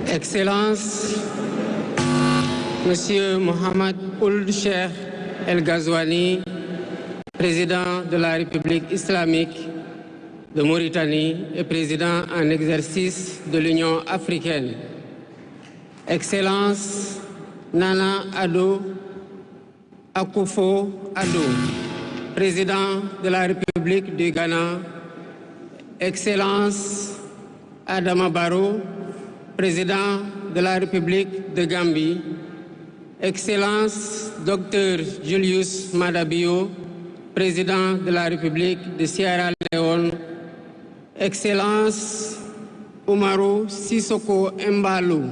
Excellences, Monsieur Mohamed Ould Cheikh El Ghazouani, président de la République islamique de Mauritanie et président en exercice de l'Union africaine. Excellence Nana Addo Akufo-Addo, président de la République du Ghana. Excellence Adama Barrow, président de la République de Gambie. Excellence Dr Julius Maada Bio, président de la République de Sierra Leone. Excellence Umaru Sissoko Embalou,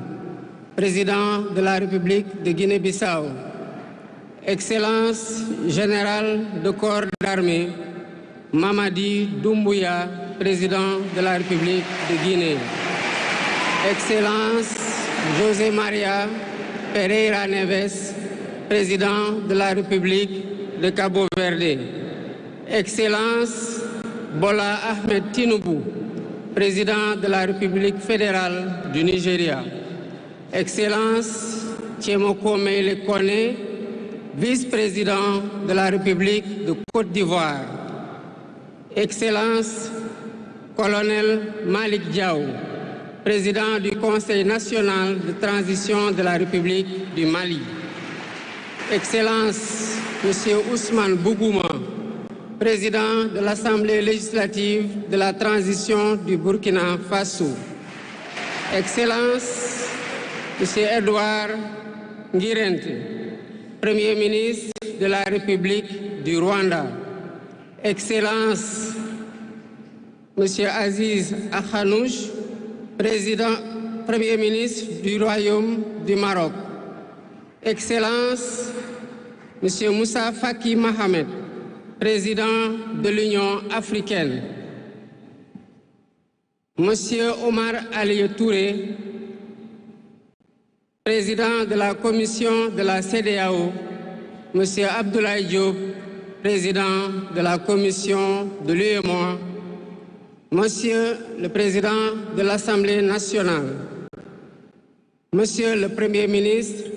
président de la République de Guinée-Bissau. Excellence générale de corps d'armée Mamadi Doumbouya, président de la République de Guinée. Excellence José Maria Pereira Neves, président de la République de Cabo Verde. Excellence Bola Ahmed Tinubu, président de la République fédérale du Nigeria. Excellence Tchemoko Meïle Kone, vice-président de la République de Côte d'Ivoire. Excellence Colonel Malik Diaw, président du Conseil national de transition de la République du Mali. Excellence Monsieur Ousmane Bougouma, président de l'Assemblée législative de la transition du Burkina Faso. Excellence Monsieur Edouard Ngirente, Premier ministre de la République du Rwanda. Excellence Monsieur Aziz Akhanouch, Premier ministre du Royaume du Maroc. Excellence Monsieur Moussa Faki Mohamed, président de l'Union africaine. Monsieur Omar Ali Touré, président de la commission de la CEDEAO. Monsieur Abdoulaye Diop, président de la commission de l'UEMOA. Monsieur le président de l'Assemblée nationale. Monsieur le Premier ministre,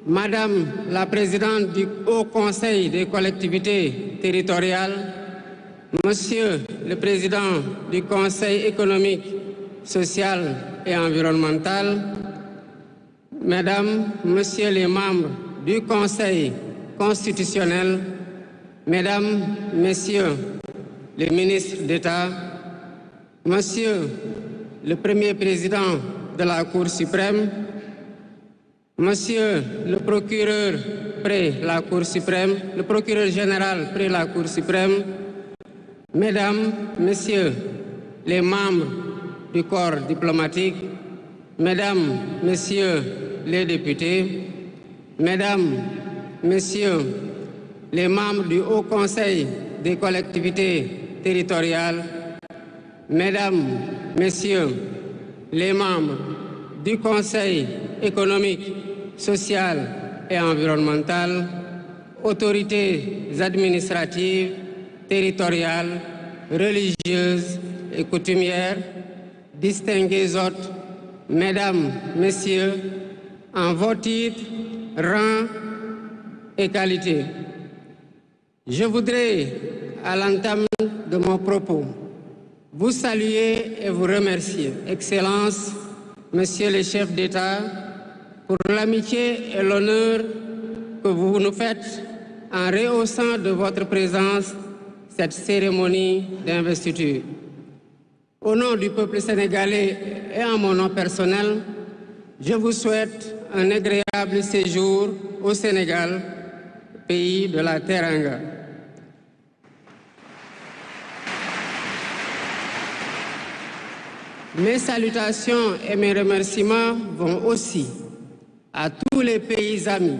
Madame la présidente du Haut Conseil des collectivités territoriales, Monsieur le président du Conseil économique, social et environnemental, Mesdames, Messieurs les membres du Conseil constitutionnel, Mesdames, Messieurs les ministres d'État, Monsieur le Premier président de la Cour suprême, Monsieur le procureur près la Cour suprême, le procureur général près la Cour suprême, Mesdames, Messieurs les membres du corps diplomatique, Mesdames, Messieurs les députés, Mesdames, Messieurs les membres du Haut Conseil des collectivités territoriales, Mesdames, Messieurs les membres du Conseil économique, social et environnemental, autorités administratives, territoriales, religieuses et coutumières, distingués hôtes, Mesdames, Messieurs, en vos titres, rangs et qualités. Je voudrais, à l'entame de mon propos, vous saluer et vous remercier, Excellences, Messieurs les chefs d'État, pour l'amitié et l'honneur que vous nous faites en rehaussant de votre présence cette cérémonie d'investiture. Au nom du peuple sénégalais et en mon nom personnel, je vous souhaite un agréable séjour au Sénégal, pays de la Teranga. Mes salutations et mes remerciements vont aussi à tous les pays amis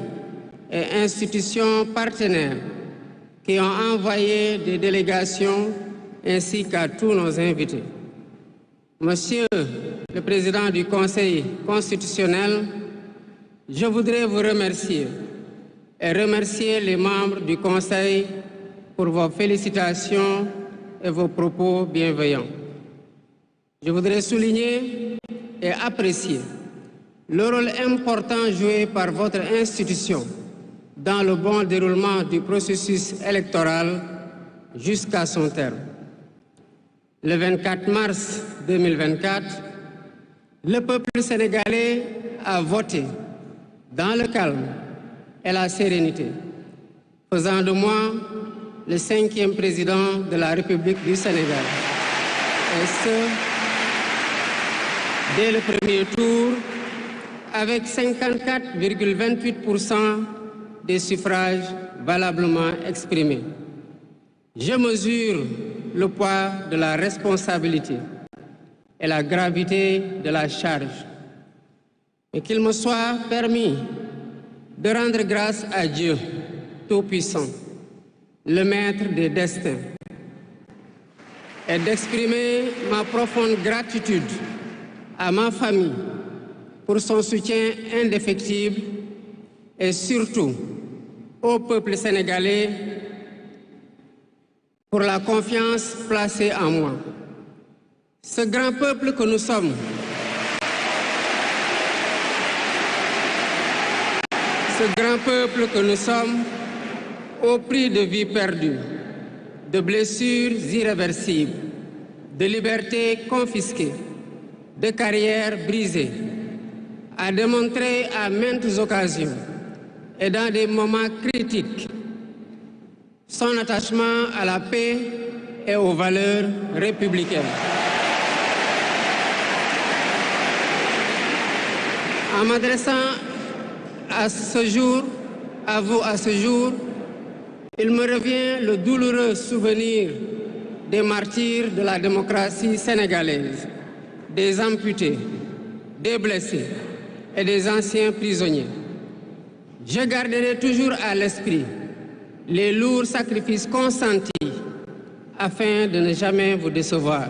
et institutions partenaires qui ont envoyé des délégations ainsi qu'à tous nos invités. Monsieur le Président du Conseil constitutionnel, je voudrais vous remercier et remercier les membres du Conseil pour vos félicitations et vos propos bienveillants. Je voudrais souligner et apprécier le rôle important joué par votre institution dans le bon déroulement du processus électoral jusqu'à son terme. Le 24 mars 2024, le peuple sénégalais a voté dans le calme et la sérénité, faisant de moi le 5e président de la République du Sénégal. Et ce, dès le premier tour, avec 54,28% des suffrages valablement exprimés. Je mesure le poids de la responsabilité et la gravité de la charge. Et qu'il me soit permis de rendre grâce à Dieu Tout-Puissant, le Maître des destins, et d'exprimer ma profonde gratitude à ma famille pour son soutien indéfectible et surtout au peuple sénégalais pour la confiance placée en moi. Ce grand peuple que nous sommes, au prix de vies perdues, de blessures irréversibles, de libertés confisquées, de carrières brisées, a démontré à maintes occasions et dans des moments critiques son attachement à la paix et aux valeurs républicaines. En m'adressant à vous à ce jour, il me revient le douloureux souvenir des martyrs de la démocratie sénégalaise, des amputés, des blessés et des anciens prisonniers. Je garderai toujours à l'esprit les lourds sacrifices consentis afin de ne jamais vous décevoir.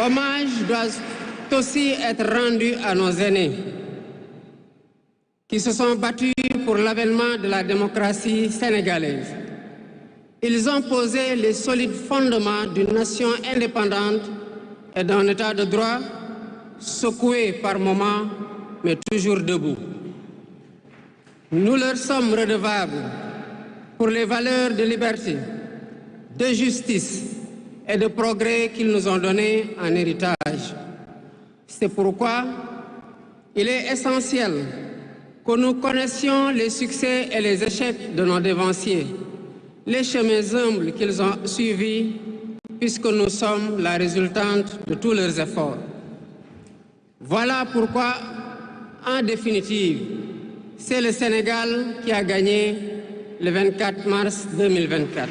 Hommage doit aussi être rendu à nos aînés qui se sont battus pour l'avènement de la démocratie sénégalaise. Ils ont posé les solides fondements d'une nation indépendante et d'un état de droit secoué par moments, mais toujours debout. Nous leur sommes redevables pour les valeurs de liberté, de justice et de progrès qu'ils nous ont données en héritage. C'est pourquoi il est essentiel que nous connaissions les succès et les échecs de nos dévanciers, les chemins humbles qu'ils ont suivis, puisque nous sommes la résultante de tous leurs efforts. Voilà pourquoi, en définitive, c'est le Sénégal qui a gagné le 24 mars 2024.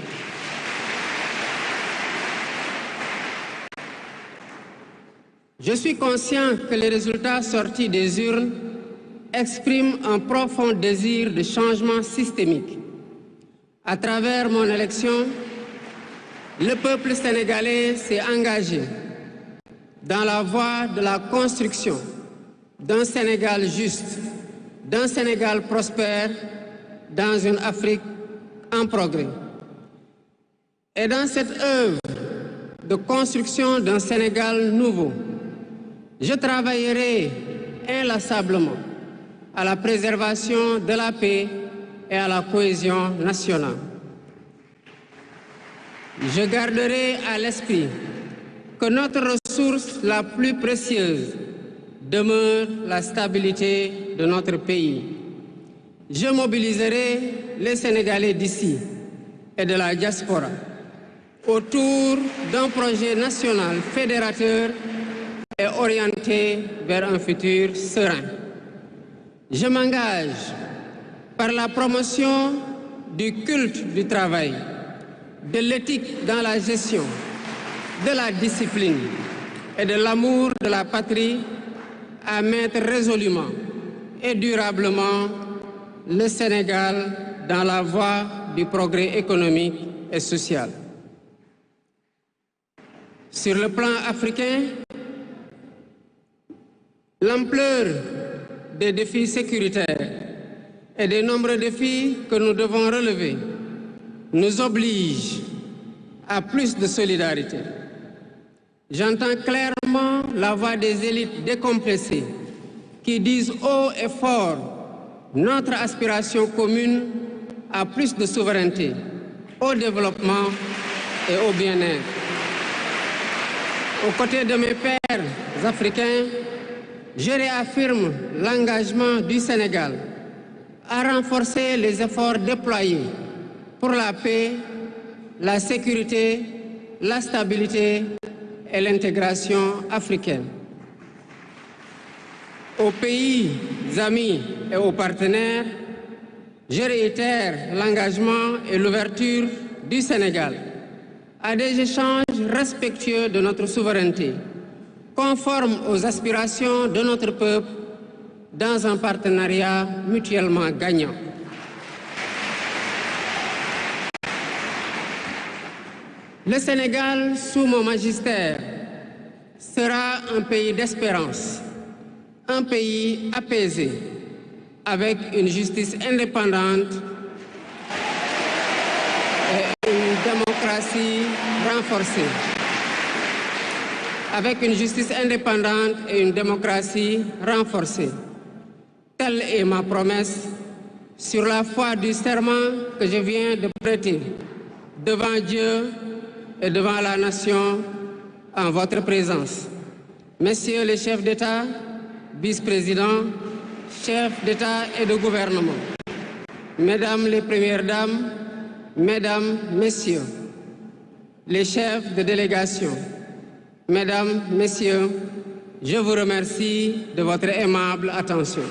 Je suis conscient que les résultats sortis des urnes expriment un profond désir de changement systémique. À travers mon élection, le peuple sénégalais s'est engagé dans la voie de la construction d'un Sénégal juste, d'un Sénégal prospère, dans une Afrique en progrès. Et dans cette œuvre de construction d'un Sénégal nouveau, je travaillerai inlassablement à la préservation de la paix et à la cohésion nationale. Je garderai à l'esprit que notre ressource la plus précieuse demeure la stabilité de notre pays. Je mobiliserai les Sénégalais d'ici et de la diaspora autour d'un projet national fédérateur et orienté vers un futur serein. Je m'engage par la promotion du culte du travail, de l'éthique dans la gestion, de la discipline et de l'amour de la patrie à mettre résolument et durablement le Sénégal dans la voie du progrès économique et social. Sur le plan africain, l'ampleur des défis sécuritaires et des nombreux défis que nous devons relever nous oblige à plus de solidarité. J'entends clairement clairement la voix des élites décomplexées qui disent haut et fort notre aspiration commune à plus de souveraineté, au développement et au bien-être. Aux côtés de mes pairs africains, je réaffirme l'engagement du Sénégal à renforcer les efforts déployés pour la paix, la sécurité, la stabilité et l'intégration africaine. Aux pays amis et aux partenaires, je réitère l'engagement et l'ouverture du Sénégal à des échanges respectueux de notre souveraineté, conformes aux aspirations de notre peuple, dans un partenariat mutuellement gagnant. Le Sénégal, sous mon magistère, sera un pays d'espérance, un pays apaisé, avec une justice indépendante et une démocratie renforcée. Avec une justice indépendante et une démocratie renforcée. Telle est ma promesse sur la foi du serment que je viens de prêter devant Dieu et devant la nation en votre présence. Messieurs les chefs d'État, vice-présidents, chefs d'État et de gouvernement, Mesdames les Premières Dames, Mesdames, Messieurs, les chefs de délégation, Mesdames, Messieurs, je vous remercie de votre aimable attention.